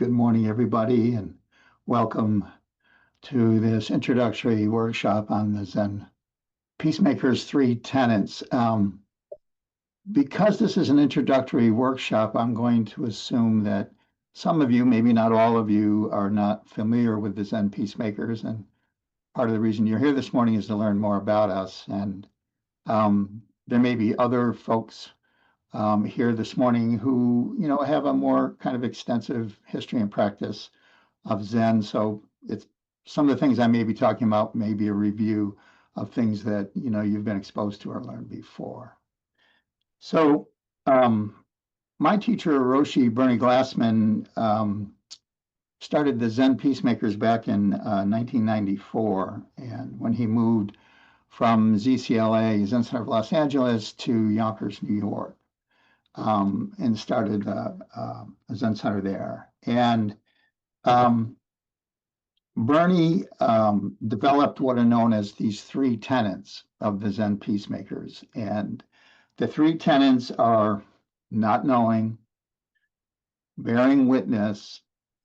good morning, everybody, and welcome to this introductory workshop on the Zen Peacemaker's Three Tenets. Because this is an introductory workshop, I'm going to assume that some of you, maybe not all of you, are not familiar with the Zen Peacemakers, and part of the reason you're here this morning is to learn more about us. And there may be other folks here this morning who, have a more kind of extensive history and practice of Zen. So it's some of the things I may be talking about may be a review of things that, you've been exposed to or learned before. So my teacher, Roshi Bernie Glassman, started the Zen Peacemakers back in 1994. And when he moved from ZCLA, Zen Center of Los Angeles, to Yonkers, New York, and started a Zen Center there. And Bernie developed what are known as these three tenets of the Zen Peacemakers. And the three tenets are not knowing, bearing witness,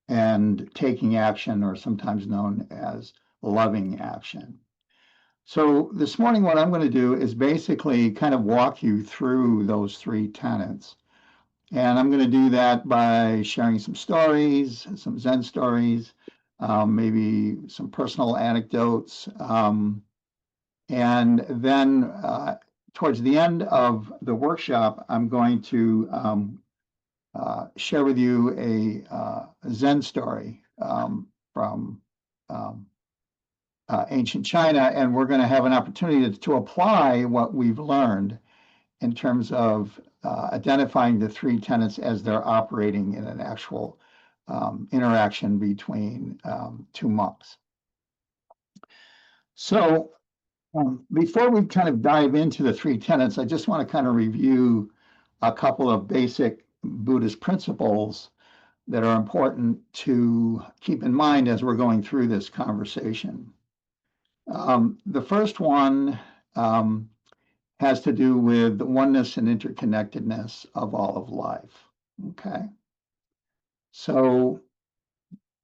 and taking action, or sometimes known as loving action. So this morning, what I'm going to do is basically kind of walk you through those three tenets. And I'm going to do that by sharing some stories, some Zen stories, maybe some personal anecdotes. And then towards the end of the workshop, I'm going to share with you a Zen story from ancient China. And we're going to have an opportunity to apply what we've learned in terms of identifying the three tenets as they're operating in an actual interaction between two monks. So before we kind of dive into the three tenets, I just want to kind of review a couple of basic Buddhist principles that are important to keep in mind as we're going through this conversation. The first one has to do with the oneness and interconnectedness of all of life. Okay. So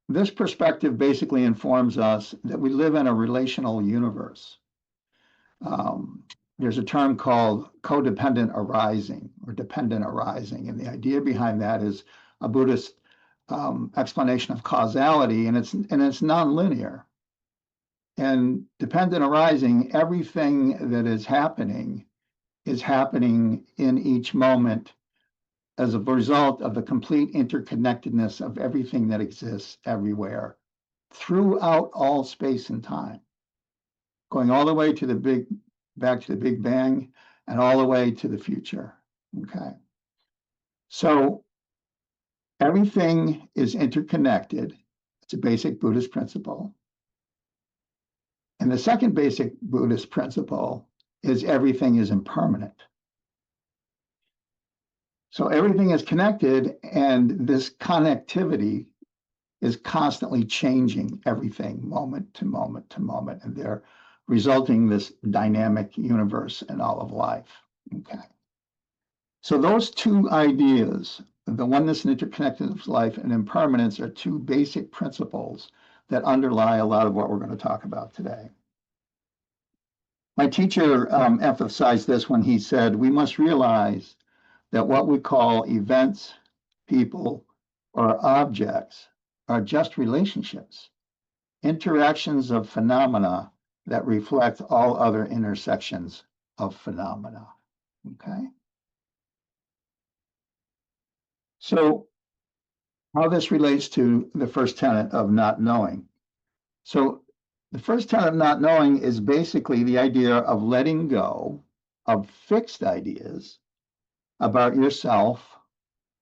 this perspective basically informs us that we live in a relational universe. There's a term called codependent arising or dependent arising. And the idea behind that is a Buddhist explanation of causality, and it's nonlinear. And dependent arising, everything that is happening in each moment as a result of the complete interconnectedness of everything that exists everywhere throughout all space and time, going all the way to back to the Big Bang and all the way to the future. Okay. So everything is interconnected. It's a basic Buddhist principle. And the second basic Buddhist principle is everything is impermanent. So everything is connected, and this connectivity is constantly changing everything moment to moment to moment, and they're resulting this dynamic universe in all of life. Okay. So those two ideas, the oneness and interconnectedness of life and impermanence, are two basic principles that underlie a lot of what we're going to talk about today. My teacher emphasized this when he said, we must realize that what we call events, people, or objects are just relationships, interactions of phenomena that reflect all other intersections of phenomena. Okay. So how this relates to the first tenet of not knowing. So the first tenet of not knowing is basically the idea of letting go of fixed ideas about yourself,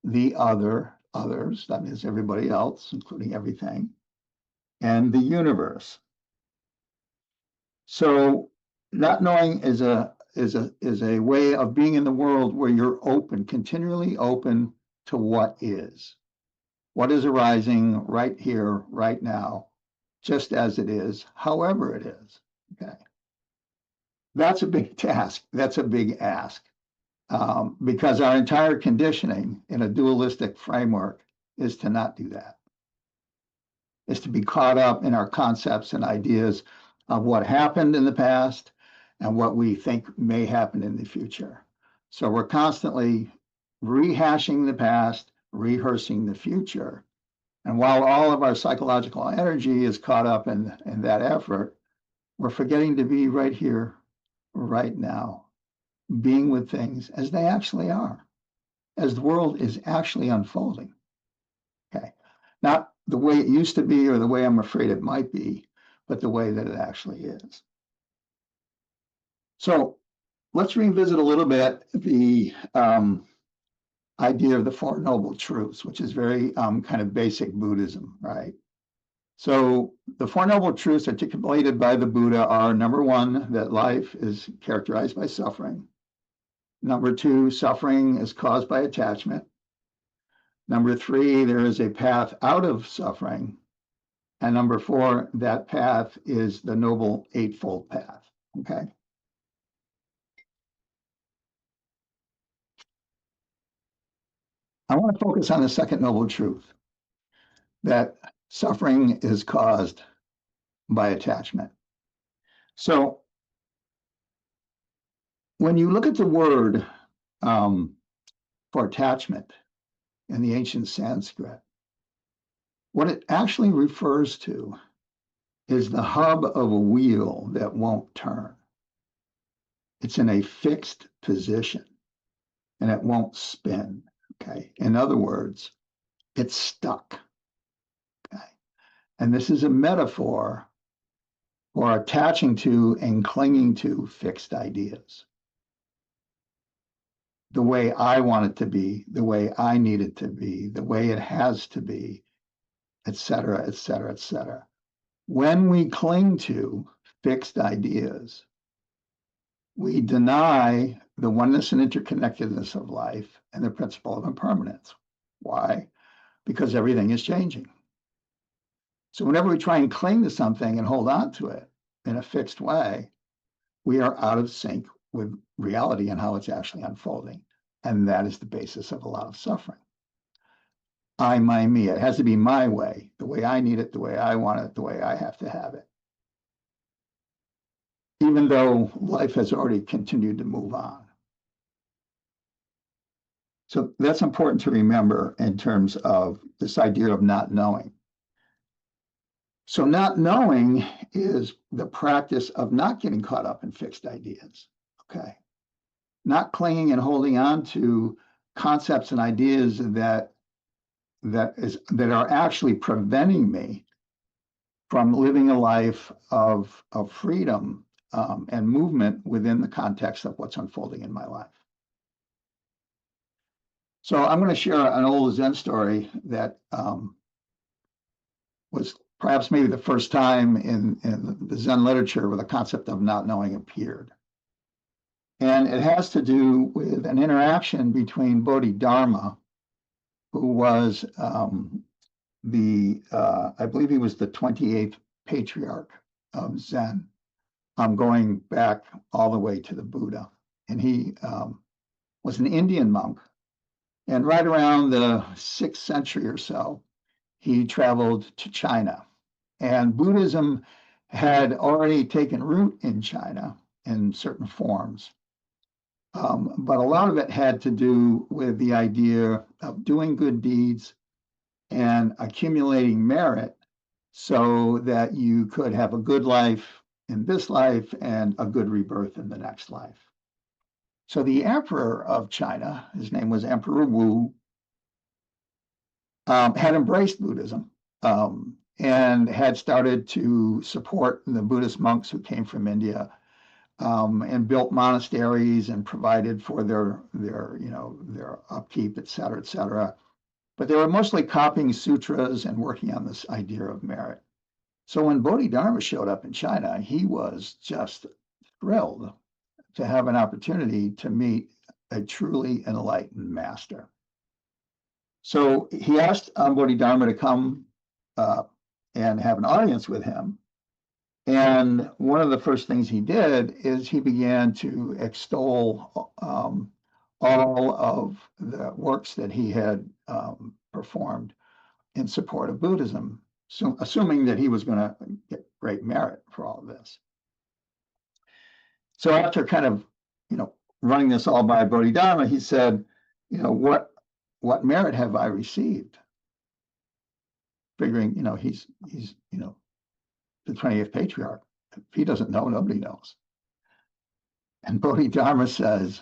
the others, that is everybody else, including everything, and the universe. So not knowing is a way of being in the world where you're open, continually open to what is arising right here, right now, just as it is, however it is. Okay. That's a big task. That's a big ask. Because our entire conditioning in a dualistic framework is to not do that. is to be caught up in our concepts and ideas of what happened in the past and what we think may happen in the future. So we're constantly rehashing the past, rehearsing the future. And while all of our psychological energy is caught up in that effort, we're forgetting to be right here, right now, being with things as they actually are, as the world is actually unfolding. Okay. Not the way it used to be or the way I'm afraid it might be, but the way that it actually is. So let's revisit a little bit the idea of the Four Noble Truths, which is very kind of basic Buddhism, right? So the Four Noble Truths articulated by the Buddha are, number one, that life is characterized by suffering. Number two, suffering is caused by attachment. Number three, there is a path out of suffering. And number four, that path is the Noble Eightfold Path, okay? I want to focus on the second noble truth, that suffering is caused by attachment. So when you look at the word for attachment in the ancient Sanskrit, what it actually refers to is the hub of a wheel that won't turn. It's in a fixed position and it won't spin. Okay. In other words, it's stuck. Okay. And this is a metaphor for attaching to and clinging to fixed ideas. The way I want it to be, the way I need it to be, the way it has to be, et cetera, et cetera, et cetera. When we cling to fixed ideas, we deny the oneness and interconnectedness of life and the principle of impermanence. Why? Because everything is changing. So whenever we try and cling to something and hold on to it in a fixed way, we are out of sync with reality and how it's actually unfolding. And that is the basis of a lot of suffering. I, my, me. It has to be my way, the way I need it, the way I want it, the way I have to have it. Even though life has already continued to move on. So that's important to remember in terms of this idea of not knowing. So not knowing is the practice of not getting caught up in fixed ideas, okay? Not clinging and holding on to concepts and ideas that are actually preventing me from living a life of freedom and movement within the context of what's unfolding in my life. So I'm going to share an old Zen story that was perhaps maybe the first time in the Zen literature where the concept of not knowing appeared. And it has to do with an interaction between Bodhidharma, who was I believe he was the 28th patriarch of Zen, going back all the way to the Buddha. And he was an Indian monk. And right around the 6th century or so, he traveled to China. And Buddhism had already taken root in China in certain forms. But a lot of it had to do with the idea of doing good deeds and accumulating merit so that you could have a good life in this life and a good rebirth in the next life. So the emperor of China, his name was Emperor Wu, had embraced Buddhism and had started to support the Buddhist monks who came from India and built monasteries and provided for their upkeep, et cetera, et cetera. But they were mostly copying sutras and working on this idea of merit. So when Bodhidharma showed up in China, he was just thrilled to have an opportunity to meet a truly enlightened master. So he asked Bodhidharma to come and have an audience with him. And one of the first things he did is he began to extol all of the works that he had performed in support of Buddhism. so assuming that he was going to get great merit for all of this. So after kind of, running this all by Bodhidharma, he said, what merit have I received? Figuring, he's the 20th patriarch. If he doesn't know, nobody knows. And Bodhidharma says,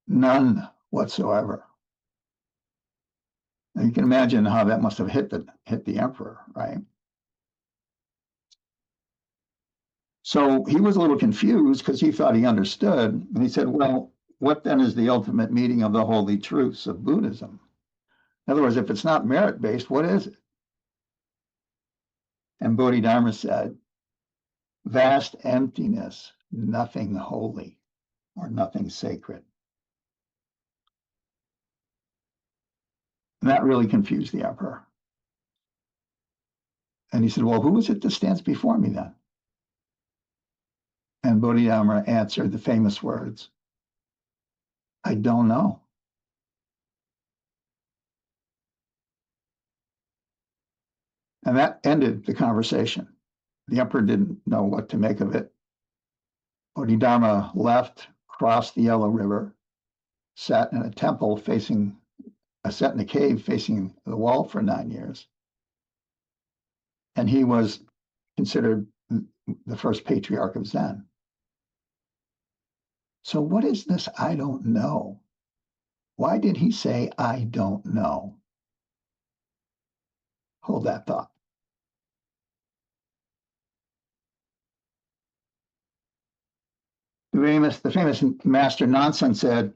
none whatsoever. Now you can imagine how that must have hit the emperor, right? So he was a little confused because he thought he understood. And he said, well, what then is the ultimate meaning of the holy truths of Buddhism? In other words, if it's not merit-based, what is it? And Bodhidharma said, vast emptiness, nothing holy or nothing sacred. And that really confused the emperor. And he said, well, who is it that stands before me then? And Bodhidharma answered the famous words, I don't know. And that ended the conversation. The emperor didn't know what to make of it. Bodhidharma left, crossed the Yellow River, sat in a cave facing the wall for 9 years. And he was considered the first patriarch of Zen. So what is this I don't know? Why did he say, I don't know? Hold that thought. The famous Master Nansen said,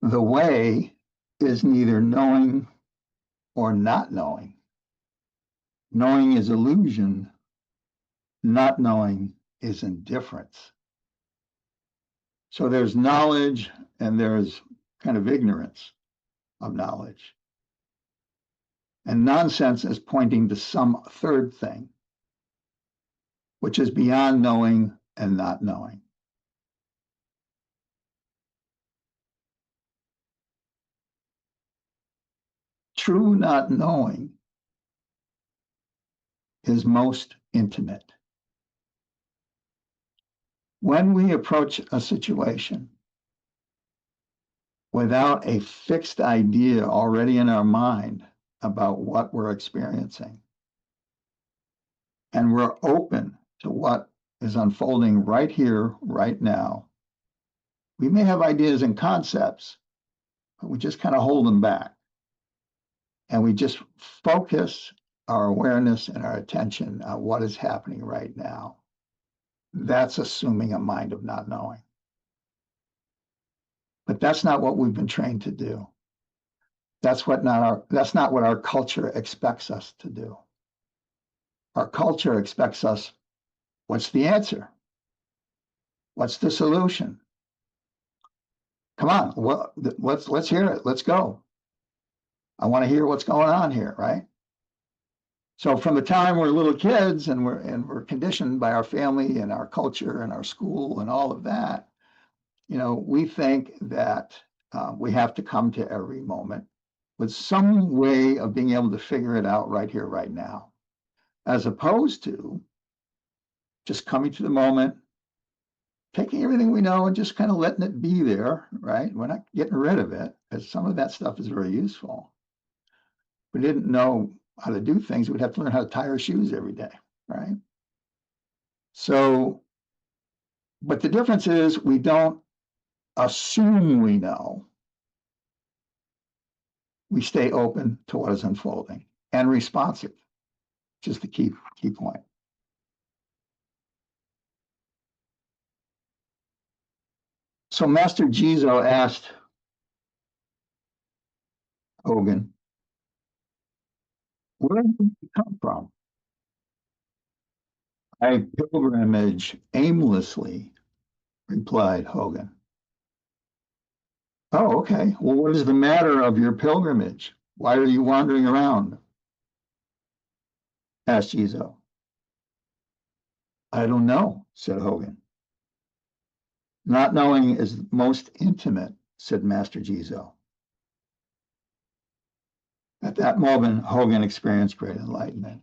the way is neither knowing or not knowing. Knowing is illusion. Not knowing is indifference. So there's knowledge and there's kind of ignorance of knowledge. And nonsense is pointing to some third thing, which is beyond knowing and not knowing. True not knowing is most intimate. When we approach a situation without a fixed idea already in our mind about what we're experiencing, and we're open to what is unfolding right here, right now, we may have ideas and concepts, but we just kind of hold them back. And we just focus our awareness and our attention on what is happening right now. That's assuming a mind of not knowing. But that's not what we've been trained to do. That's not what our culture expects us to do. Our culture expects us, what's the answer? What's the solution? Come on, let's hear it. Let's go. I want to hear what's going on here, right? So from the time we're little kids and we're conditioned by our family and our culture and our school and all of that, we think that we have to come to every moment with some way of being able to figure it out right here, right now, as opposed to just coming to the moment, taking everything we know and just kind of letting it be there, right? We're not getting rid of it, because some of that stuff is very useful. If we didn't know how to do things, we'd have to learn how to tie our shoes every day, right? So, but the difference is we don't assume we know. We stay open to what is unfolding and responsive, which is the key point. So Master Jizo asked Hogan, where did you come from? I pilgrimage aimlessly, replied Hogan. Oh, okay. Well, what is the matter of your pilgrimage? Why are you wandering around? Asked Jizo. I don't know, said Hogan. Not knowing is most intimate, said Master Jizo. At that moment, Hogan experienced great enlightenment.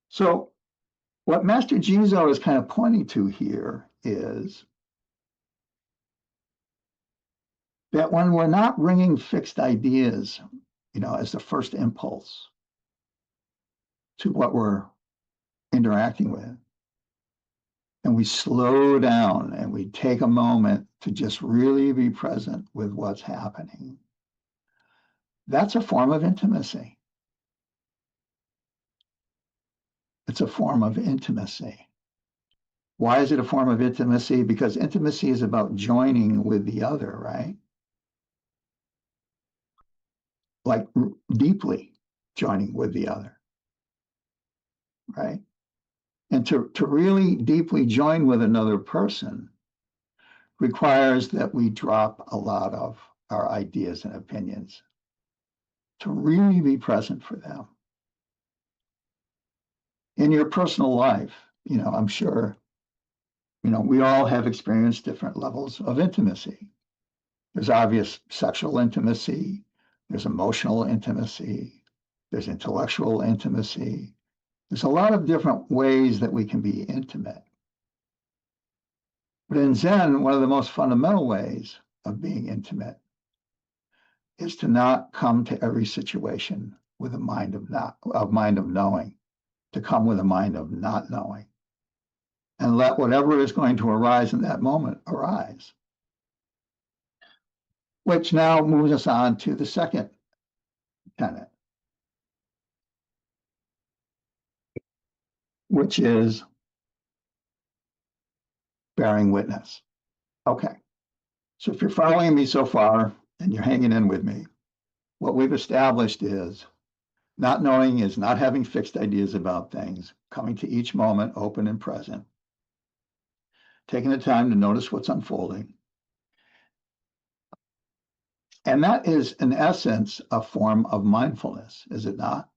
So, what Master Jizo is kind of pointing to here is that when we're not bringing fixed ideas, as the first impulse to what we're interacting with, and we slow down and we take a moment to just really be present with what's happening, that's a form of intimacy. It's a form of intimacy. Why is it a form of intimacy? Because intimacy is about joining with the other, right? Like deeply joining with the other, right? And to really deeply join with another person requires that we drop a lot of our ideas and opinions to really be present for them. In your personal life, I'm sure, we all have experienced different levels of intimacy. There's obvious sexual intimacy, there's emotional intimacy, there's intellectual intimacy. There's a lot of different ways that we can be intimate. But in Zen, one of the most fundamental ways of being intimate is to not come to every situation with a mind of knowing, to come with a mind of not knowing, and let whatever is going to arise in that moment arise. Which now moves us on to the second tenet, which is bearing witness. Okay, so if you're following me so far and you're hanging in with me, what we've established is not knowing is not having fixed ideas about things, coming to each moment open and present, taking the time to notice what's unfolding. And that is, in essence, a form of mindfulness, is it not?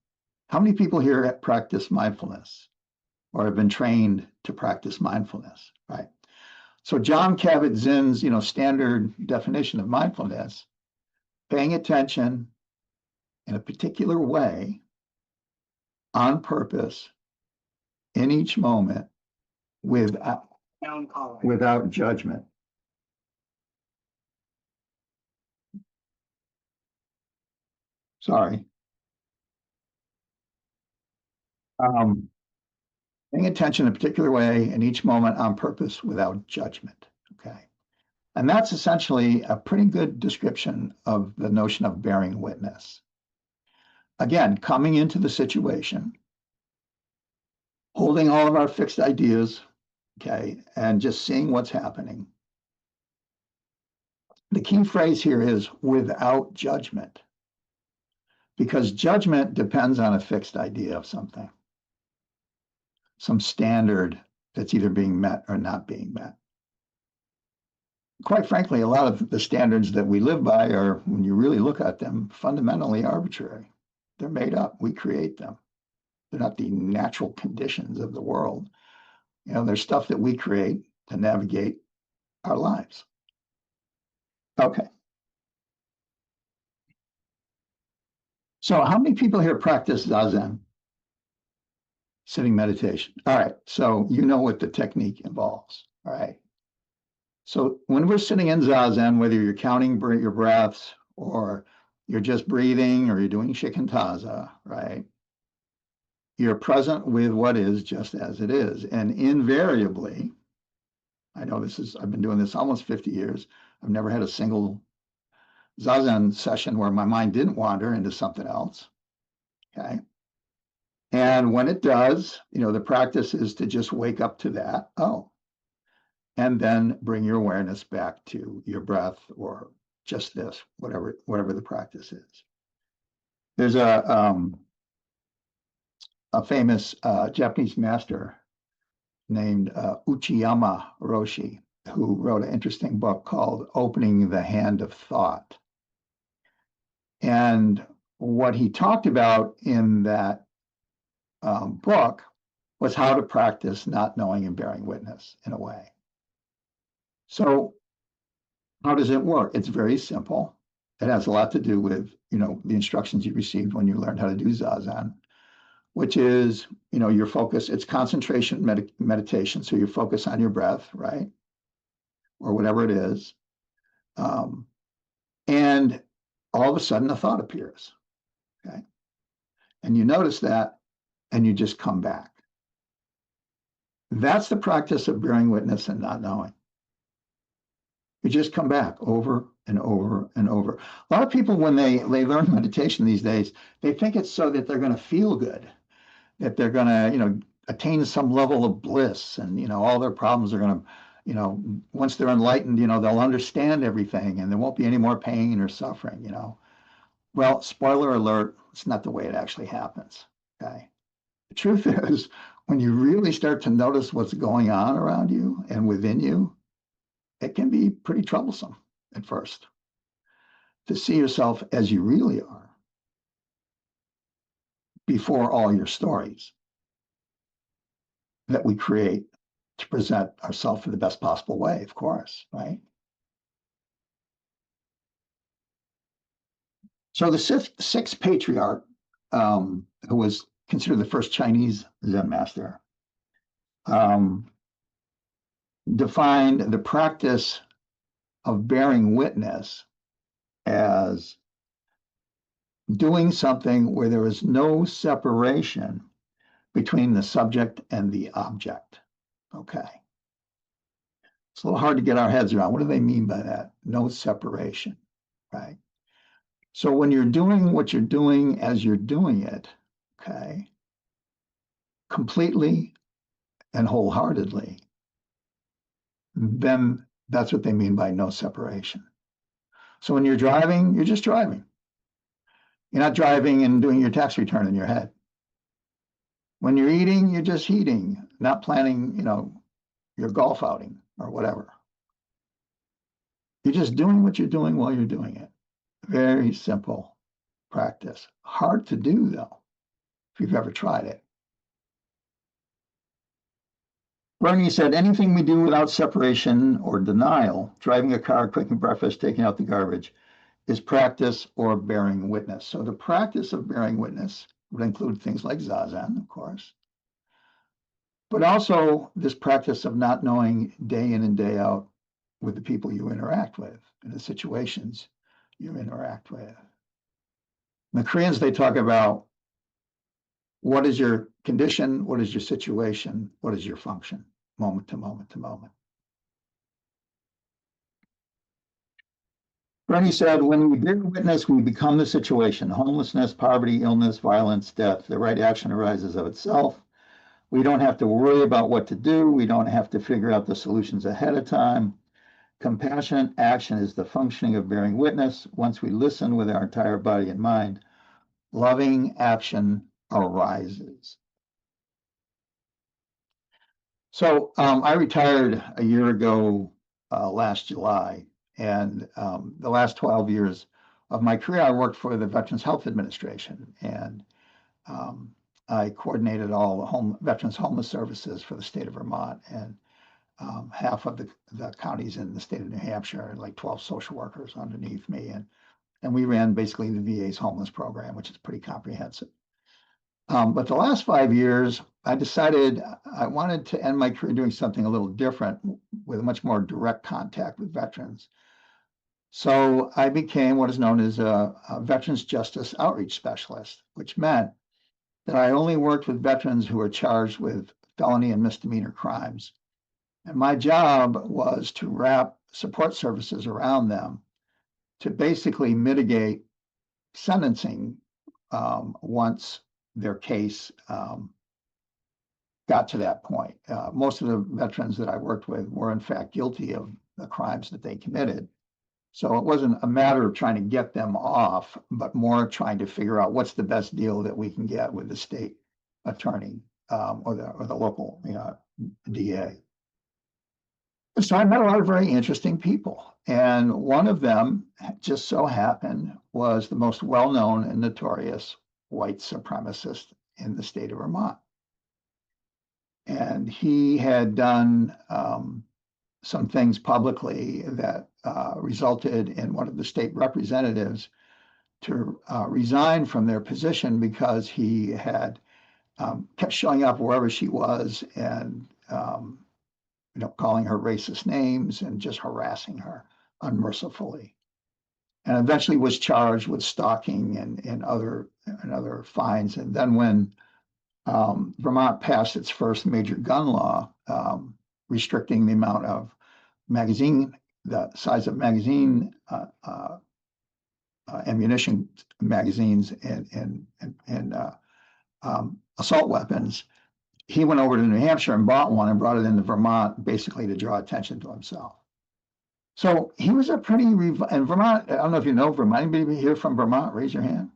How many people here practice mindfulness or have been trained to practice mindfulness, right? So John Kabat-Zinn's, standard definition of mindfulness, paying attention in a particular way, on purpose, in each moment, without judgment. Sorry. Paying attention in a particular way in each moment on purpose without judgment. Okay. And that's essentially a pretty good description of the notion of bearing witness. Again, coming into the situation, holding all of our fixed ideas, okay, and just seeing what's happening. The key phrase here is without judgment, because judgment depends on a fixed idea of something, some standard that's either being met or not being met. Quite frankly, a lot of the standards that we live by are, when you really look at them, fundamentally arbitrary. They're made up. We create them. They're not the natural conditions of the world. There's stuff that we create to navigate our lives. Okay. So how many people here practice Zazen? Sitting meditation. All right. So you know what the technique involves. All right. So when we're sitting in Zazen, whether you're counting your breaths or you're just breathing or you're doing shikantaza, right? You're present with what is just as it is. And invariably, I've been doing this almost 50 years. I've never had a single Zazen session where my mind didn't wander into something else. Okay. And when it does, the practice is to just wake up to that. Oh, and then bring your awareness back to your breath or just this, whatever the practice is. There's a famous Japanese master named Uchiyama Roshi, who wrote an interesting book called Opening the Hand of Thought. And what he talked about in that book was how to practice not knowing and bearing witness in a way. So how does it work? It's very simple. It has a lot to do with, the instructions you received when you learned how to do Zazen, which is, your focus, it's concentration meditation. So you focus on your breath, right? Or whatever it is. And all of a sudden a thought appears. Okay. And you notice that and you just come back. That's the practice of bearing witness and not knowing. You just come back over and over and over. A lot of people, when they learn meditation these days, they think it's so that they're going to feel good, that they're going to, attain some level of bliss, and, all their problems are going to, once they're enlightened, they'll understand everything and there won't be any more pain or suffering. Well, spoiler alert, it's not the way it actually happens. Okay. The truth is, when you really start to notice what's going on around you and within you, it can be pretty troublesome at first to see yourself as you really are before all your stories that we create to present ourselves in the best possible way, of course, right? So the sixth patriarch, who was considered the first Chinese Zen master, defined the practice of bearing witness as doing something where there is no separation between the subject and the object. Okay. It's a little hard to get our heads around. What do they mean by that? No separation, right? So when you're doing what you're doing as you're doing it, okay, completely and wholeheartedly, then that's what they mean by no separation. So when you're driving, you're just driving. You're not driving and doing your tax return in your head. When you're eating, you're just eating, not planning, your golf outing or whatever. You're just doing what you're doing while you're doing it. Very simple practice. Hard to do, though, if you've ever tried it. Bernie said, anything we do without separation or denial, driving a car, cooking breakfast, taking out the garbage, is practice or bearing witness. So the practice of bearing witness would include things like Zazen, of course, but also this practice of not knowing day in and day out with the people you interact with and the situations you interact with. The Koreans, they talk about what is your condition, what is your situation, what is your function, moment to moment to moment. Bernie said, when we bear witness, we become the situation. Homelessness, poverty, illness, violence, death. The right action arises of itself. We don't have to worry about what to do. We don't have to figure out the solutions ahead of time. Compassionate action is the functioning of bearing witness. Once we listen with our entire body and mind, loving action arises. So I retired a year ago last July, and the last 12 years of my career, I worked for the Veterans Health Administration, and I coordinated all the veterans homeless services for the state of Vermont, and half of the counties in the state of New Hampshire, like 12 social workers underneath me, and we ran basically the VA's homeless program, which is pretty comprehensive. But the last 5 years, I decided I wanted to end my career doing something a little different with a much more direct contact with veterans. So I became what is known as a Veterans Justice Outreach Specialist, which meant that I only worked with veterans who were charged with felony and misdemeanor crimes. And my job was to wrap support services around them to basically mitigate sentencing once their case got to that point. Most of the veterans that I worked with were in fact guilty of the crimes that they committed. So it wasn't a matter of trying to get them off, but more trying to figure out what's the best deal that we can get with the state attorney or the local DA. So I met a lot of very interesting people. And one of them just so happened was the most well-known and notorious white supremacist in the state of Vermont. And he had done some things publicly that resulted in one of the state representatives to resign from their position because he had kept showing up wherever she was and calling her racist names and just harassing her unmercifully. And eventually was charged with stalking and other fines. And then when Vermont passed its first major gun law, restricting the amount of the size of ammunition magazines and assault weapons, he went over to New Hampshire and bought one and brought it into Vermont basically to draw attention to himself. So he was a and Vermont, I don't know if you know Vermont, anybody here from Vermont, raise your hand.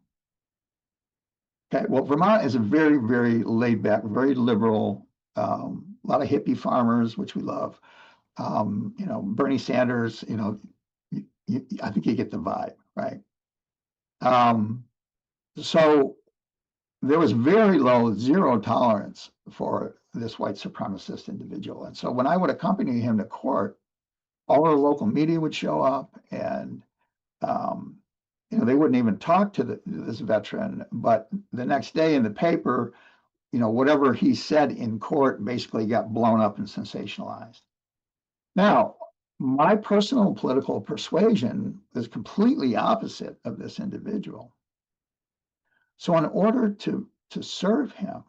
Okay, well, Vermont is a very, very laid back, very liberal, a lot of hippie farmers, which we love. Bernie Sanders, I think you get the vibe, right? So there was very low, zero tolerance for this white supremacist individual. And so when I would accompany him to court, all the local media would show up and they wouldn't even talk to this veteran, but the next day in the paper, whatever he said in court basically got blown up and sensationalized. Now, my personal political persuasion is completely opposite of this individual. So in order to serve him,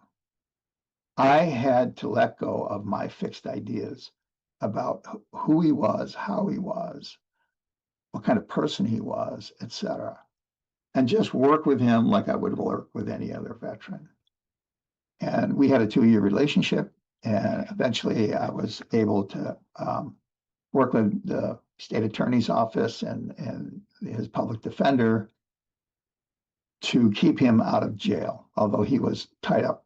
I had to let go of my fixed ideas about who he was, how he was, what kind of person he was, etc., and just work with him like I would work with any other veteran. And we had a 2-year relationship, and eventually I was able to work with the state attorney's office and his public defender to keep him out of jail, although he was tied up,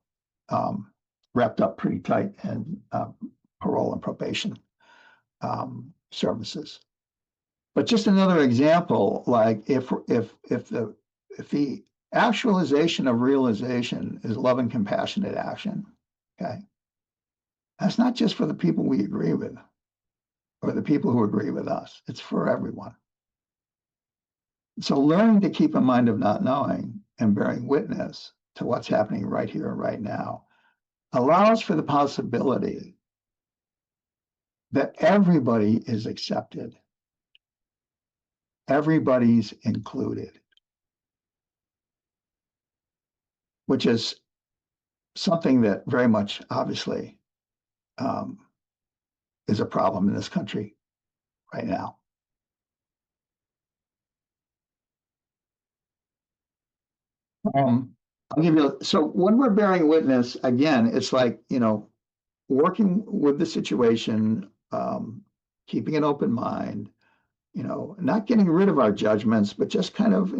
wrapped up pretty tight in parole and probation services. But just another example, like if the actualization of realization is love and compassionate action, okay, that's not just for the people we agree with or the people who agree with us. It's for everyone. So learning to keep a mind of not knowing and bearing witness to what's happening right here and right now allows for the possibility that everybody is accepted. Everybody's included, which is something that very much obviously is a problem in this country right now. I'll give you, so when we're bearing witness, again, it's like, working with the situation, keeping an open mind, not getting rid of our judgments, but just kind of,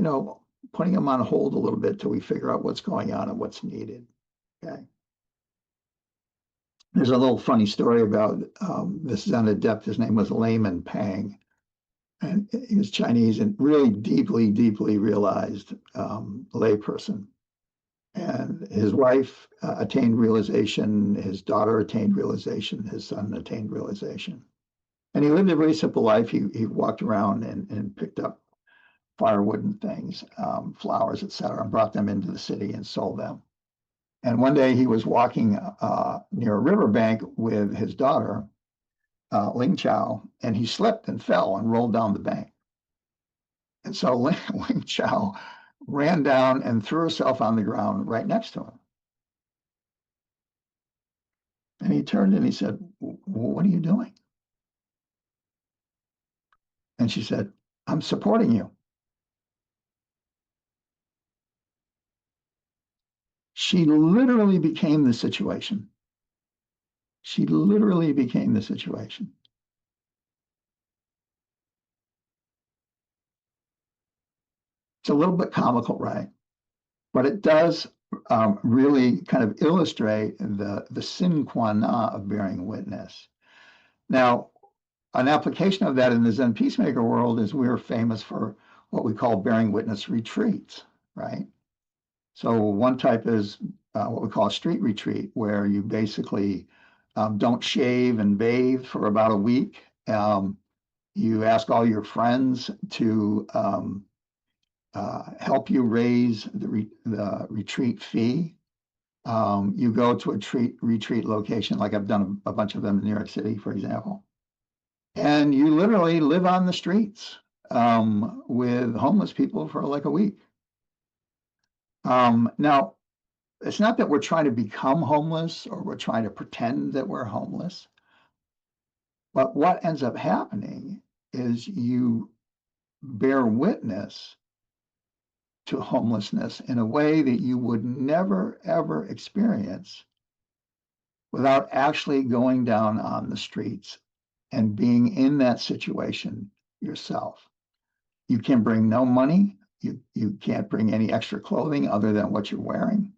putting them on hold a little bit till we figure out what's going on and what's needed. Okay. There's a little funny story about this Zen adept. His name was Layman Pang, and he was Chinese and really deeply, deeply realized layperson. And his wife attained realization, his daughter attained realization, his son attained realization. And he lived a very simple life. He walked around and picked up firewood and things, flowers, etc., and brought them into the city and sold them. And one day he was walking near a riverbank with his daughter, Ling Chao, and he slipped and fell and rolled down the bank. And so Ling Chao ran down and threw herself on the ground right next to him. And he turned and he said, "What are you doing?" And she said, "I'm supporting you." She literally became the situation. She literally became the situation. It's a little bit comical, right? But it does really kind of illustrate the sine qua non of bearing witness. Now, an application of that in the Zen peacemaker world is we're famous for what we call bearing witness retreats, right? So one type is what we call a street retreat, where you basically don't shave and bathe for about a week, Um, you ask all your friends to help you raise the retreat fee. You go to a retreat location, like I've done a bunch of them in New York City, for example, and you literally live on the streets with homeless people for like a week. Now, it's not that we're trying to become homeless or we're trying to pretend that we're homeless, but what ends up happening is you bear witness to homelessness in a way that you would never, ever experience without actually going down on the streets and being in that situation yourself. You can bring no money. You can't bring any extra clothing other than what you're wearing.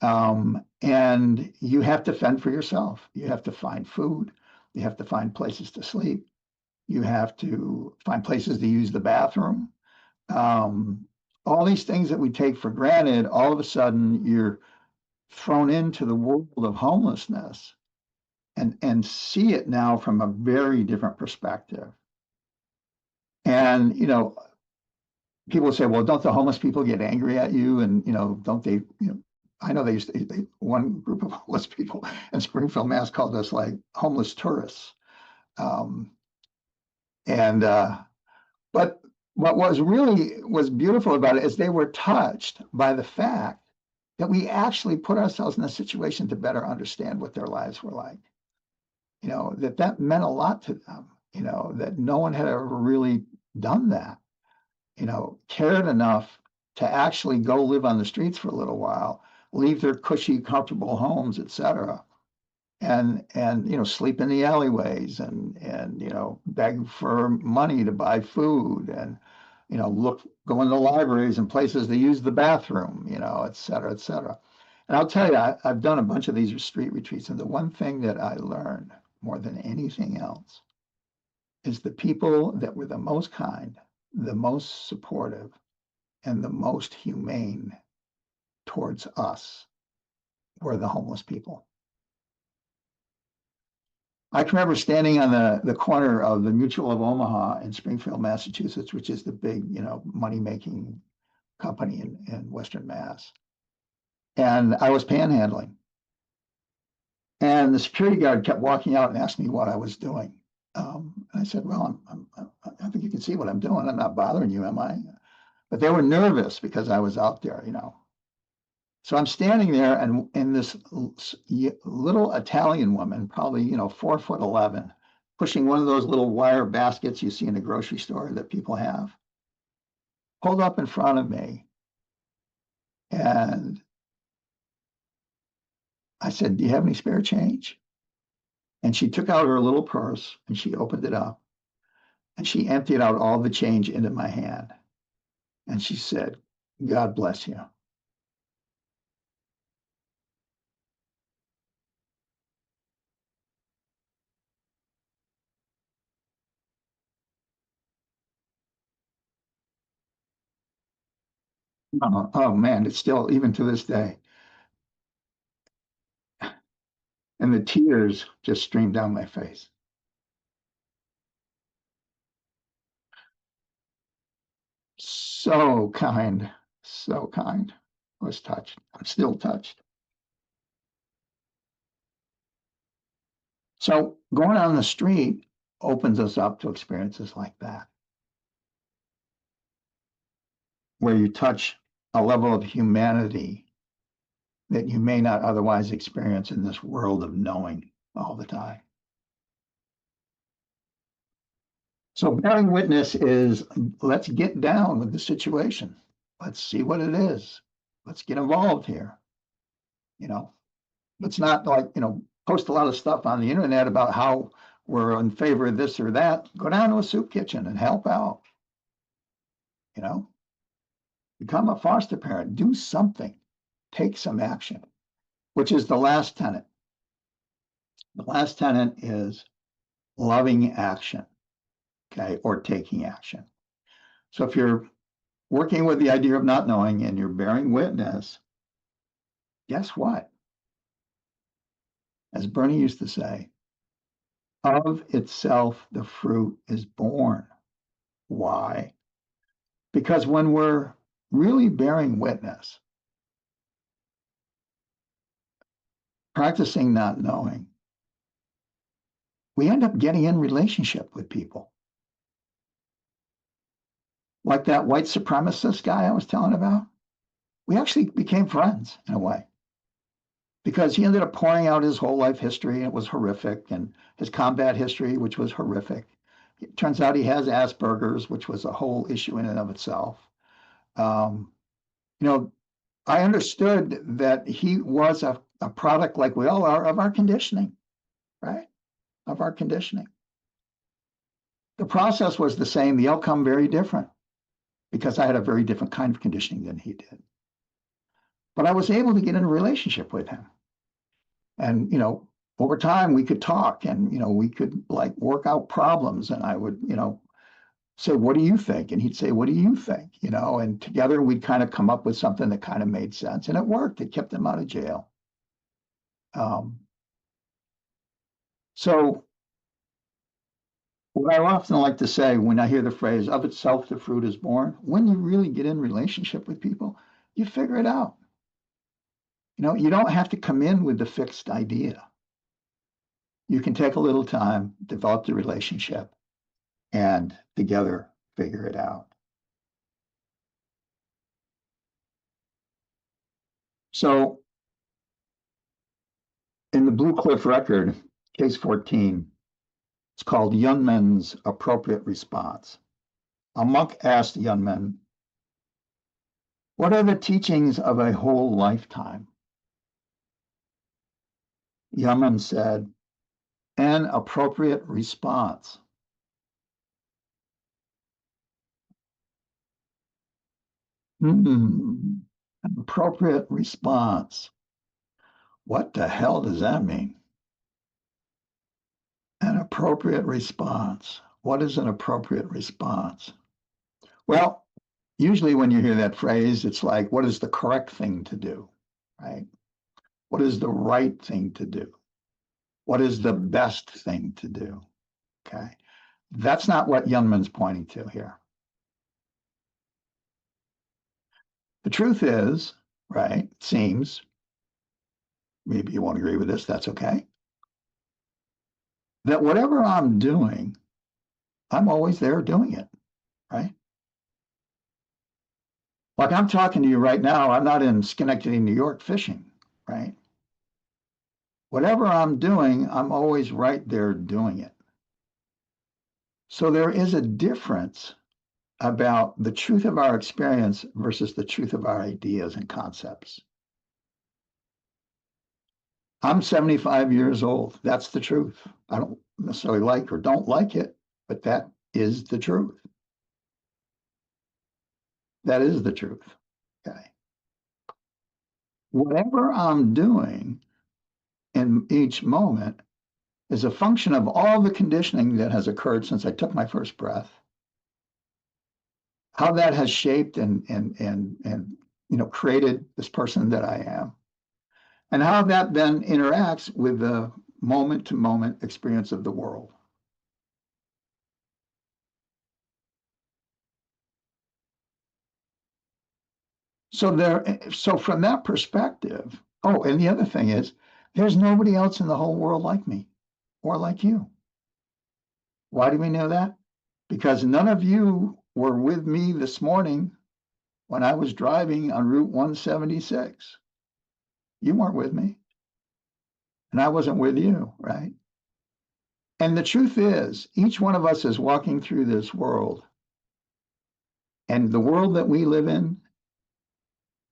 And you have to fend for yourself. You have to find food. You have to find places to sleep. You have to find places to use the bathroom. Um, all these things that we take for granted, all of a sudden you're thrown into the world of homelessness and see it now from a very different perspective. And, people say, well, don't the homeless people get angry at you? And, don't they, I know one group of homeless people in Springfield, Mass called us like homeless tourists. Um, and, but what was beautiful about it is they were touched by the fact that we actually put ourselves in a situation to better understand what their lives were like. That meant a lot to them, that no one had ever really done that, cared enough to actually go live on the streets for a little while, leave their cushy, comfortable homes, et cetera, and sleep in the alleyways and beg for money to buy food and go into libraries and places to use the bathroom, et cetera, et cetera. And I'll tell you, I've done a bunch of these street retreats, and the one thing that I learned more than anything else is the people that were the most kind, the most supportive, and the most humane towards us were the homeless people. I can remember standing on the corner of the Mutual of Omaha in Springfield, Massachusetts, which is the big, money-making company in Western Mass. And I was panhandling. And the security guard kept walking out and asked me what I was doing. And I said, well, I think you can see what I'm doing. I'm not bothering you, am I? But they were nervous because I was out there, So I'm standing there, and this little Italian woman, probably 4'11", pushing one of those little wire baskets you see in a grocery store that people have, pulled up in front of me, and I said, "Do you have any spare change?" And she took out her little purse and she opened it up, and she emptied out all the change into my hand, and she said, "God bless you." Oh man, it's still even to this day. And the tears just streamed down my face. So kind, so kind. I was touched. I'm still touched. So going on the street opens us up to experiences like that, where you touch a level of humanity that you may not otherwise experience in this world of knowing all the time. So bearing witness is, let's get down with the situation. Let's see what it is. Let's get involved here. Let's not post a lot of stuff on the internet about how we're in favor of this or that. Go down to a soup kitchen and help out. You know, Become a foster parent. Do something. Take some action, which is the last tenet. The last tenet is loving action, okay, or taking action. So if you're working with the idea of not knowing and you're bearing witness, guess what? As Bernie used to say, Of itself, the fruit is born. Why? Because when we're really bearing witness, practicing not knowing, we end up getting in relationship with people. Like that white supremacist guy I was telling about. We actually became friends in a way because he ended up pouring out his whole life history and it was horrific, and his combat history, which was horrific. It turns out he has Asperger's, which was a whole issue in and of itself. Um, you know, I understood that he was a product, like we all are, of our conditioning, right? Of our conditioning. The process was the same, the outcome very different because I had a very different kind of conditioning than he did. But I was able to get in a relationship with him. And, over time we could talk and, we could like work out problems. And I would, say, what do you think? And he'd say, what do you think? And together we'd kind of come up with something that kind of made sense. And it worked. It kept him out of jail. Um, so what I often like to say when I hear the phrase, of itself, the fruit is born, when you really get in relationship with people, you figure it out. You don't have to come in with the fixed idea. You can take a little time, develop the relationship, and together figure it out. So in the Blue Cliff record, case 14, it's called Yunmen's Appropriate Response. A monk asked Yunmen, what are the teachings of a whole lifetime? Yunmen said, an appropriate response. An appropriate response. What the hell does that mean? An appropriate response. What is an appropriate response? Well, usually when you hear that phrase, it's like, what is the correct thing to do, right? What is the right thing to do? What is the best thing to do? Okay. That's not what Yunman's pointing to here. The truth is, right, it seems, maybe you won't agree with this, that's okay, that whatever I'm doing, I'm always there doing it, right? Like I'm talking to you right now, I'm not in Schenectady, New York fishing, right? Whatever I'm doing, I'm always right there doing it. So there is a difference about the truth of our experience versus the truth of our ideas and concepts. I'm 75 years old. That's the truth. I don't necessarily like or don't like it, but that is the truth. That is the truth. Okay. Whatever I'm doing in each moment is a function of all the conditioning that has occurred since I took my first breath, how that has shaped and created this person that I am, and how that then interacts with the moment to moment experience of the world. So from that perspective, oh, and the other thing is, there's nobody else in the whole world like me or like you. Why do we know that? Because none of you were with me this morning when I was driving on Route 176. You weren't with me, and I wasn't with you, right? And the truth is, each one of us is walking through this world, and the world that we live in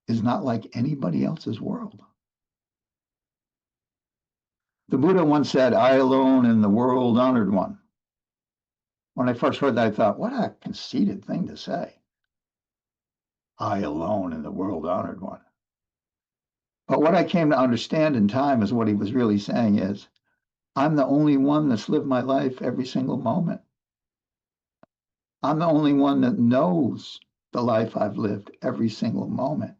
is not like anybody else's world. The Buddha once said, I alone in the world honored one. When I first heard that, I thought, what a conceited thing to say. I alone in the world honored one. But what I came to understand in time is what he was really saying is, I'm the only one that's lived my life every single moment. I'm the only one that knows the life I've lived every single moment.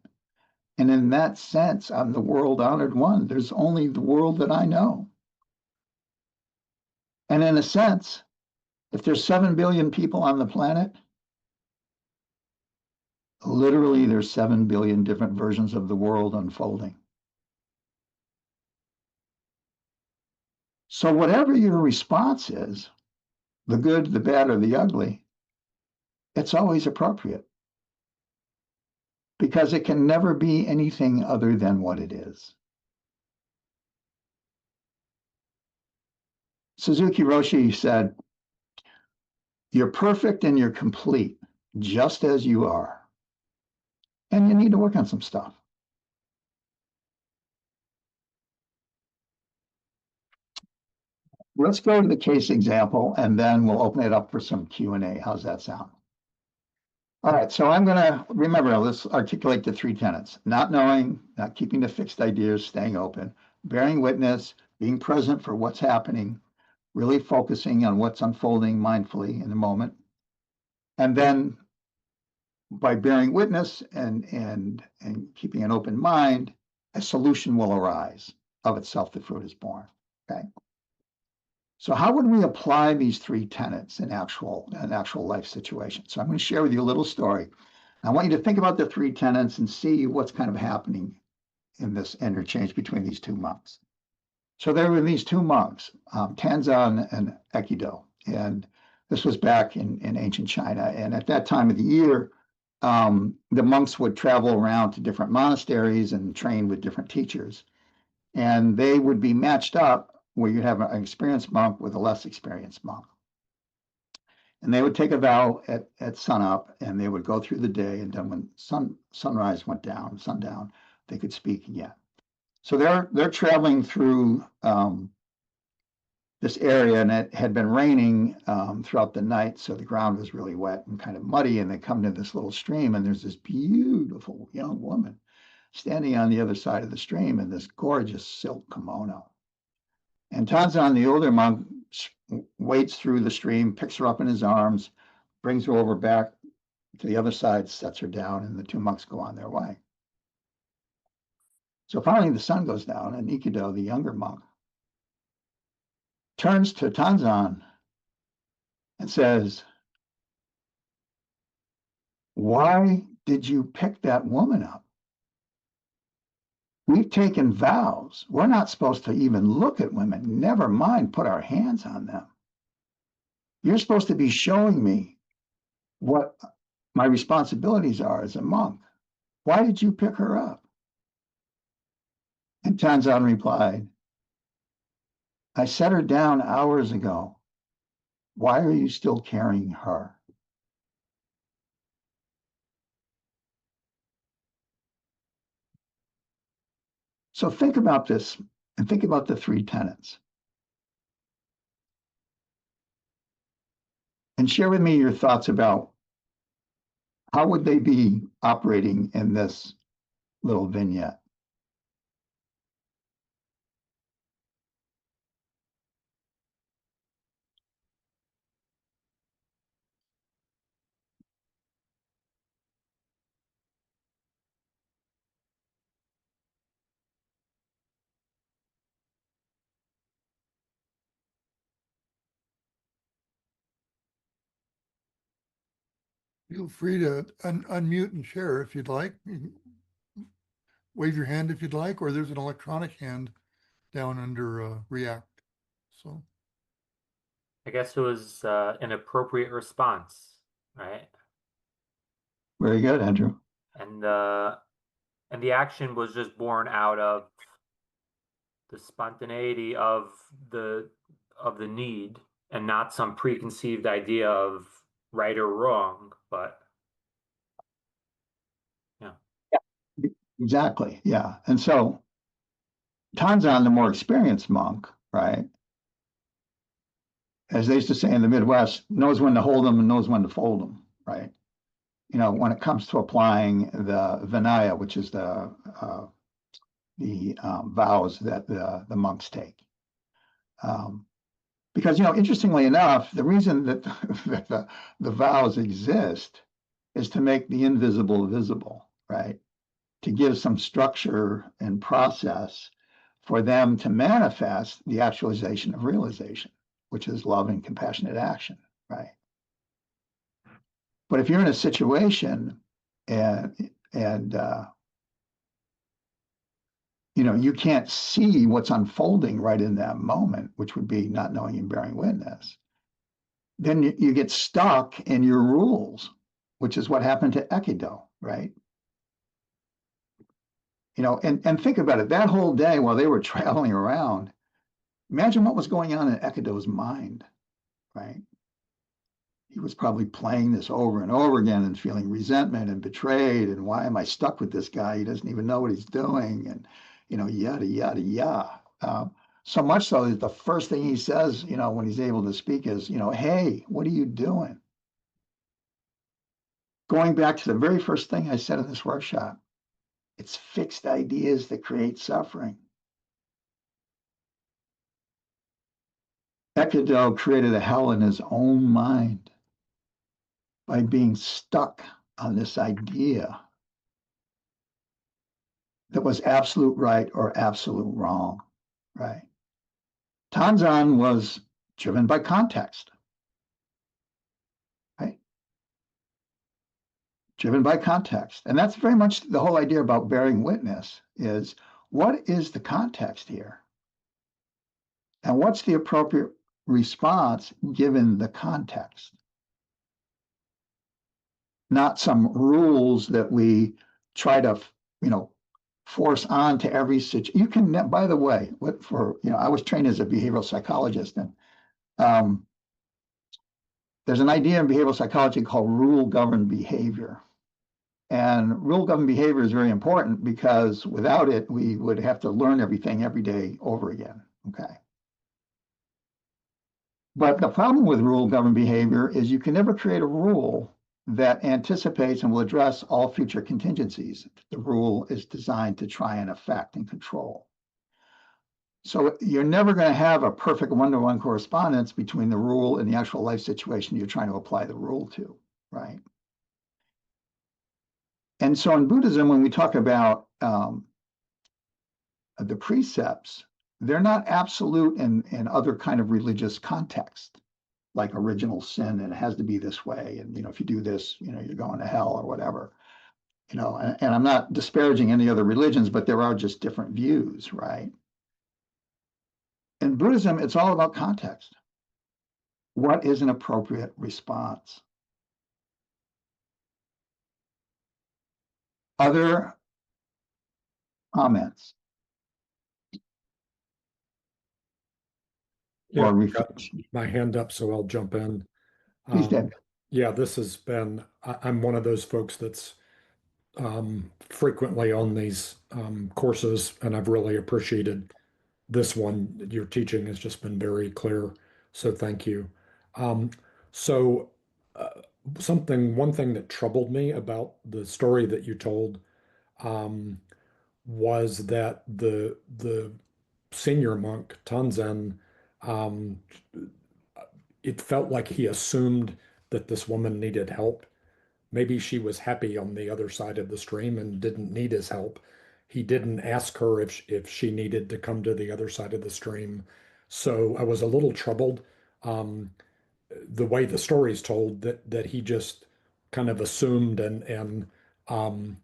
And in that sense, I'm the world honored one. There's only the world that I know. And in a sense, if there's 7 billion people on the planet, literally there's 7 billion different versions of the world unfolding. So whatever your response is, the good, the bad, or the ugly, it's always appropriate because it can never be anything other than what it is. Suzuki Roshi said, "You're perfect and you're complete, just as you are. And you need to work on some stuff." Let's go to the case example, and then we'll open it up for some Q&A. How's that sound? All right, so I'm going to remember, let's articulate the three tenets: not knowing, not keeping to fixed ideas, staying open, bearing witness, being present for what's happening, really focusing on what's unfolding mindfully in the moment. And then by bearing witness and keeping an open mind, a solution will arise. Of itself, the fruit is born. Okay. So how would we apply these three tenets in actual life situations? So I'm going to share with you a little story. I want you to think about the three tenets and see what's kind of happening in this interchange between these two monks. So there were these two monks, Tanzan and Aikido, and this was back in ancient China. And at that time of the year, the monks would travel around to different monasteries and train with different teachers. And they would be matched up where you'd have an experienced monk with a less experienced monk. And they would take a vow at sunup, and they would go through the day, and then when sunrise went down, sundown, they could speak again. So they're traveling through this area, and it had been raining throughout the night, so the ground was really wet and kind of muddy. And they come to this little stream, and there's this beautiful young woman standing on the other side of the stream in this gorgeous silk kimono. And Tanzan, the older monk, wades through the stream, picks her up in his arms, brings her over back to the other side, sets her down, and the two monks go on their way. So finally, the sun goes down, and Ikido, the younger monk, turns to Tanzan and says, "Why did you pick that woman up? We've taken vows. We're not supposed to even look at women, never mind put our hands on them. You're supposed to be showing me what my responsibilities are as a monk. Why did you pick her up?" And Tanzan replied, "I set her down hours ago. Why are you still carrying her?" So think about this and think about the three tenets. And share with me your thoughts about how would they be operating in this little vignette. Feel free to unmute and share if you'd like. Wave your hand if you'd like, or there's an electronic hand down under React. So I guess it was an appropriate response, right? Very good, Andrew. And the action was just born out of the spontaneity of the need, and not some preconceived idea of right or wrong, but yeah. Exactly. Yeah. And so Tanzan, the more experienced monk, right, as they used to say in the Midwest, knows when to hold them and knows when to fold them, right? You know, when it comes to applying the Vinaya, which is the vows that the monks take. Because, you know, interestingly enough, the reason that, that the vows exist is to make the invisible visible, right? To give some structure and process for them to manifest the actualization of realization. which is love and compassionate action, right? But if you're in a situation and you can't see what's unfolding right in that moment, which would be not knowing and bearing witness, then you get stuck in your rules, which is what happened to Ekido, right? And think about it, that whole day while they were traveling around, imagine what was going on in Ekido's mind, right? He was probably playing this over and over again and feeling resentment and betrayed. And why am I stuck with this guy? He doesn't even know what he's doing. And, yada, yada, yada. So much so that the first thing he says, when he's able to speak is, hey, what are you doing? Going back to the very first thing I said in this workshop, it's fixed ideas that create suffering. Ekido created a hell in his own mind by being stuck on this idea that was absolute right or absolute wrong, right? Tanzan was driven by context, right? Driven by context. And that's very much the whole idea about bearing witness is what is the context here? And what's the appropriate response given the context? Not some rules that we try to, force on to every situation. You can, by the way, I was trained as a behavioral psychologist, and there's an idea in behavioral psychology called rule-governed behavior. And rule-governed behavior is very important because without it, we would have to learn everything every day over again, okay? But the problem with rule-governed behavior is you can never create a rule that anticipates and will address all future contingencies. The rule is designed to try and affect and control. So you're never going to have a perfect one-to-one correspondence between the rule and the actual life situation you're trying to apply the rule to, right? And so in Buddhism, when we talk about the precepts, they're not absolute in other kind of religious context, like original sin, and it has to be this way. And, if you do this, you're going to hell or whatever. And I'm not disparaging any other religions, but there are just different views, right? In Buddhism, it's all about context. What is an appropriate response? Other comments Yeah, or I've got reflection? my hand up, so I'll jump in. Please, Deb. Yeah, this has been, I'm one of those folks that's frequently on these courses, and I've really appreciated this one. Your teaching has just been very clear, so thank you. Um, so, uh, one thing that troubled me about the story that you told um, was that the senior monk Tanzen, um, it felt like he assumed that this woman needed help. Maybe she was happy on the other side of the stream and didn't need his help. He didn't ask her if she needed to come to the other side of the stream. So I was a little troubled, um, the way the story is told, that he just kind of assumed um,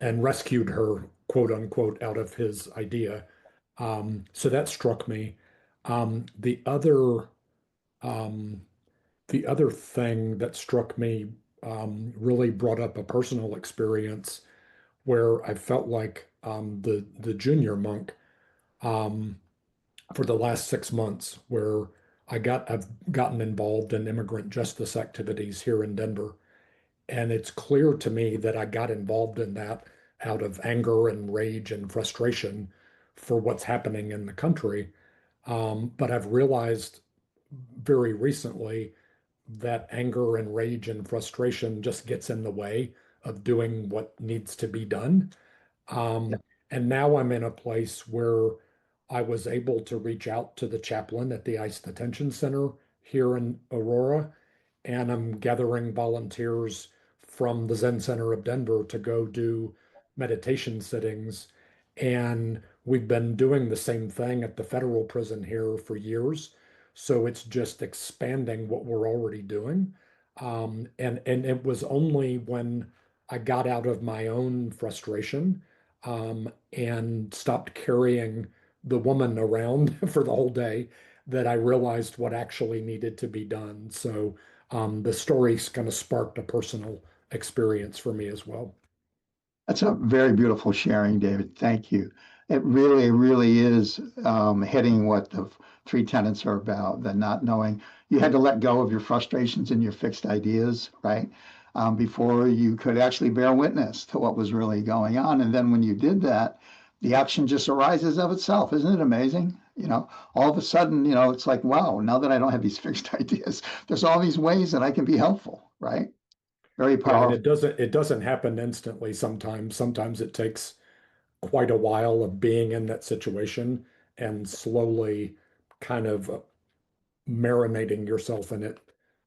and rescued her, quote unquote, out of his idea. So that struck me. Um, the other um, the other thing that struck me really brought up a personal experience where I felt like the junior monk um, for the last 6 months, where I've gotten involved in immigrant justice activities here in Denver, and it's clear to me that I got involved in that out of anger and rage and frustration for what's happening in the country. But I've realized very recently that anger and rage and frustration just gets in the way of doing what needs to be done. Yeah. And now I'm in a place where I was able to reach out to the chaplain at the ICE Detention Center here in Aurora, and I'm gathering volunteers from the Zen Center of Denver to go do meditation sittings. And we've been doing the same thing at the federal prison here for years. So it's just expanding what we're already doing. And it was only when I got out of my own frustration and stopped carrying the woman around for the whole day that I realized what actually needed to be done. So the story's kind of sparked a personal experience for me as well. That's a very beautiful sharing, David. Thank you. It really, really is hitting what the three tenets are about, the not knowing. You had to let go of your frustrations and your fixed ideas, right? Before you could actually bear witness to what was really going on. And then when you did that, the action just arises of itself. Isn't it amazing? All of a sudden, it's like, wow, now that I don't have these fixed ideas, there's all these ways that I can be helpful, right? Very Yeah, and powerful. it doesn't happen instantly sometimes. Sometimes it takes quite a while of being in that situation and slowly kind of marinating yourself in it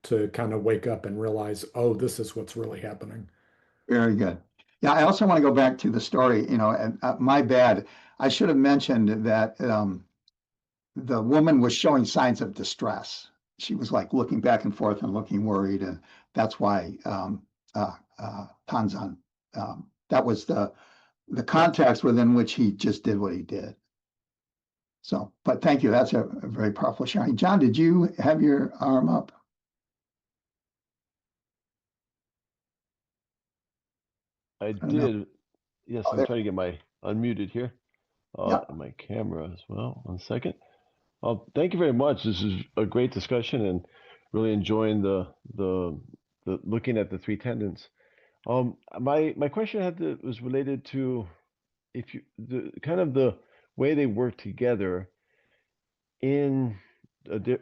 to kind of wake up and realize, oh, this is what's really happening. Very good. Yeah, I also want to go back to the story, and my bad. I should have mentioned that the woman was showing signs of distress. She was like looking back and forth and looking worried, and that's why Tanzan. That was the context within which he just did what he did. So, but thank you. That's a very powerful sharing. John, did you have your arm up? I I don't know. did. Yes, Oh, I'm there. trying to get my unmuted here. Yeah. And my camera as well. 1 second. Thank you very much. This is a great discussion and really enjoying the looking at the three tendons. My question was related to if you the kind of the way they work together in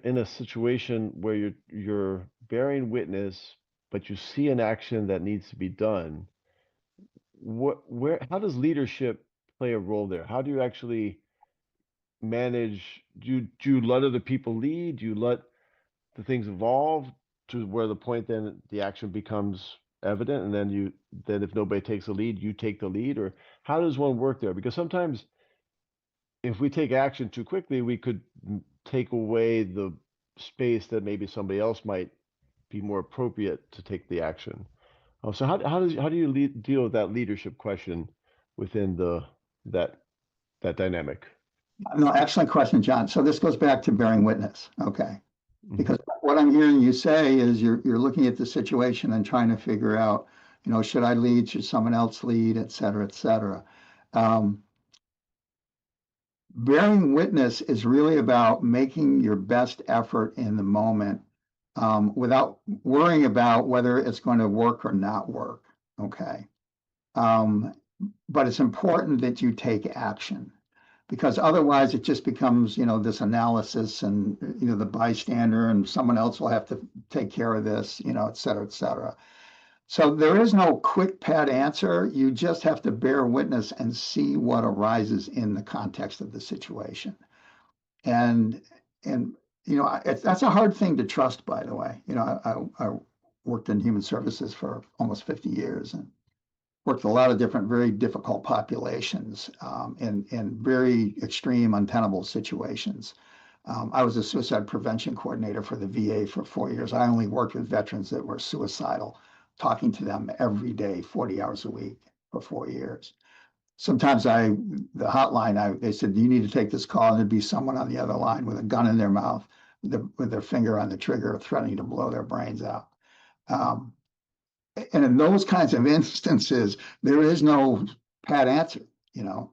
in a situation where you're bearing witness, but you see an action that needs to be done. How does leadership play a role there? How do you actually manage? Do you let other people lead? Do you let the things evolve to where the point then the action becomes evident, and then if nobody takes the lead, you take the lead, or how does one work there? Because sometimes if we take action too quickly, we could take away the space that maybe somebody else might be more appropriate to take the action. So how do you deal with that leadership question within that that dynamic? No, excellent question, John. So this goes back to bearing witness. Okay. Mhm. Because what I'm hearing you say is you're looking at the situation and trying to figure out, should I lead? Should someone else lead? Et cetera, et cetera. Um, Bearing witness is really about making your best effort in the moment without worrying about whether it's going to work or not work. Okay. Um, but it's important that you take action because otherwise it just becomes, this analysis and, the bystander and someone else will have to take care of this, et cetera, et cetera. So there is no quick pat answer. You just have to bear witness and see what arises in the context of the situation. And and that's a hard thing to trust, by the way. I worked in human services for almost 50 years and worked with a lot of different, very difficult populations in very extreme, untenable situations. I was a suicide prevention coordinator for the VA for 4 years. I only worked with veterans that were suicidal, talking to them every day, 40 hours a week for 4 years. Sometimes the hotline, they said, you need to take this call, and there'd be someone on the other line with a gun in their mouth, with their finger on the trigger, threatening to blow their brains out. Um, and in those kinds of instances, there is no pat answer. You know,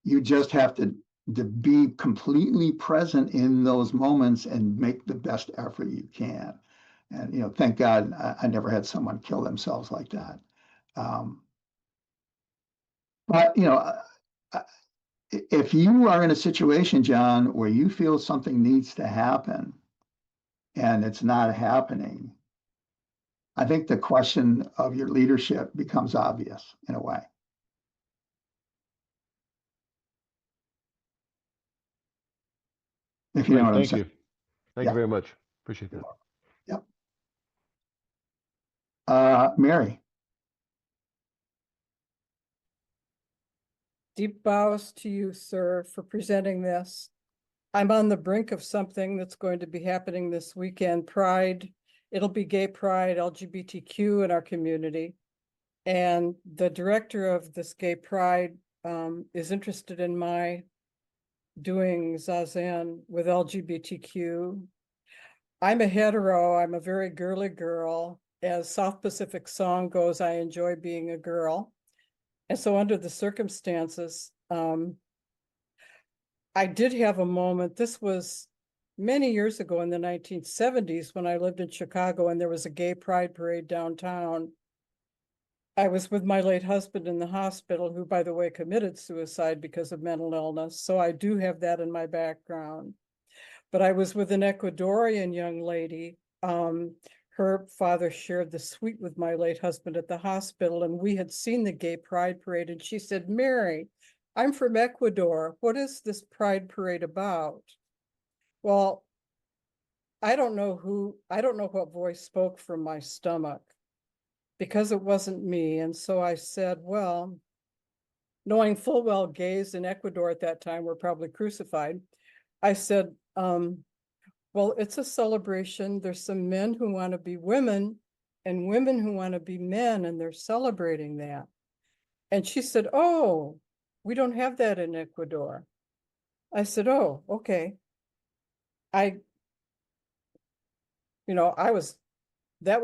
you just have to be completely present in those moments and make the best effort you can. And thank God I never had someone kill themselves like that. Um, but if you are in a situation, John, where you feel something needs to happen and it's not happening, I think the question of your leadership becomes obvious in a way. If you know Great, what I'm thank saying. you. Thank you Yeah. very much. Appreciate that. Yep. Mary. Deep bows to you, sir, for presenting this. I'm on the brink of something that's going to be happening this weekend, Pride. It'll be Gay Pride, LGBTQ in our community. And the director of this Gay Pride is interested in my doing Zazen with LGBTQ. I'm a hetero, I'm a very girly girl. As South Pacific song goes, I enjoy being a girl. And so under the circumstances, I did have a moment. This was many years ago in the 1970s when I lived in Chicago and there was a gay pride parade downtown. I was with my late husband in the hospital, who, by the way, committed suicide because of mental illness. So I do have that in my background. But I was with an Ecuadorian young lady. Her father shared the suite with my late husband at the hospital, and we had seen the gay pride parade. And she said, "Mary, I'm from Ecuador. What is this pride parade about?" Well, I don't know what voice spoke from my stomach, because it wasn't me. And so I said, well, knowing full well gays in Ecuador at that time were probably crucified, I said, well, it's a celebration. There's some men who want to be women and women who want to be men, and they're celebrating that. And she said, "Oh, we don't have that in Ecuador." I said, "Oh, okay." I was that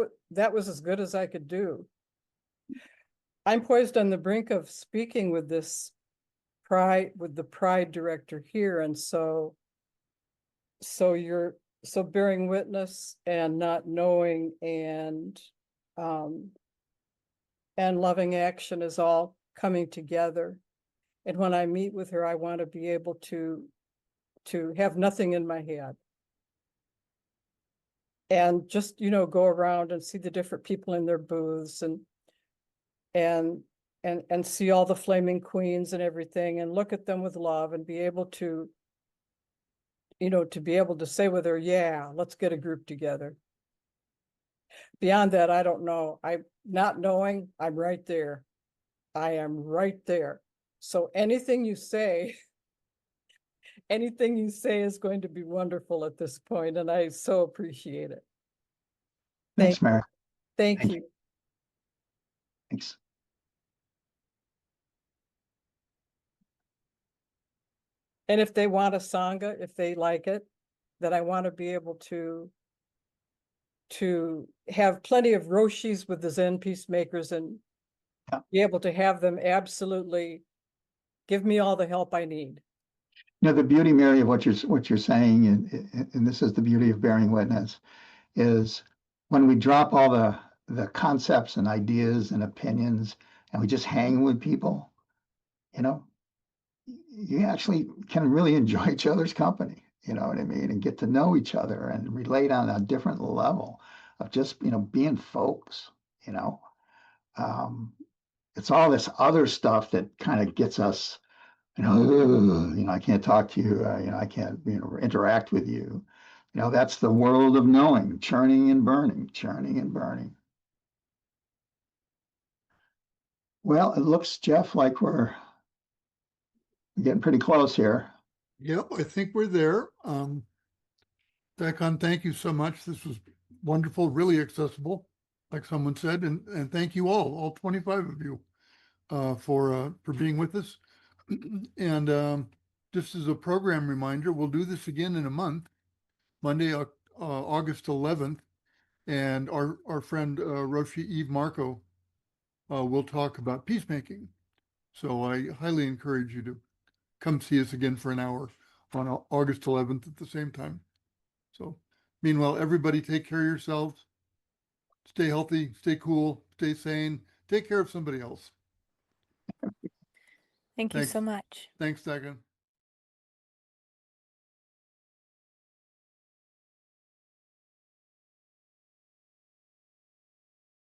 was as good as I could do. I'm poised on the brink of speaking with the pride director here, and so bearing witness and not knowing and loving action is all coming together. And when I meet with her, I want to be able to have nothing in my head. And just, go around and see the different people in their booths and see all the flaming queens and everything, and look at them with love and be able to, to be able to say with her, "Yeah, let's get a group together." Beyond that, I don't know. I'm not knowing, I'm right there. I am right there. So anything you say is going to be wonderful at this point, and I so appreciate it. Thanks, Mary. Thank Thank you. Thanks. And if they want a Sangha, if they like it, then I want to be able to have plenty of Roshis with the Zen peacemakers and be able to have them absolutely give me all the help I need. The beauty, Mary, of what you're saying, and this is the beauty of bearing witness, is when we drop all the concepts and ideas and opinions and we just hang with people, you actually can really enjoy each other's company, you know what I mean, and get to know each other and relate on a different level of just, being folks, you know. It's all this other stuff that kind of gets us, I can't talk to you, I can't, interact with you. That's the world of knowing, churning and burning, churning and burning. Well, it looks, Jeff, like we're getting pretty close here. Yep, I think we're there. Daikon, thank you so much. This was wonderful, really accessible, like someone said, and thank you all 25 of you, for being with us. And just as a program reminder, we'll do this again in a month, Monday, August 11th, and our friend Roshi Eve Marco will talk about peacemaking. So I highly encourage you to come see us again for an hour on August 11th at the same time. So meanwhile, everybody take care of yourselves. Stay healthy, stay cool, stay sane, take care of somebody else. Thank you Thanks. so much. Thanks, Dagon.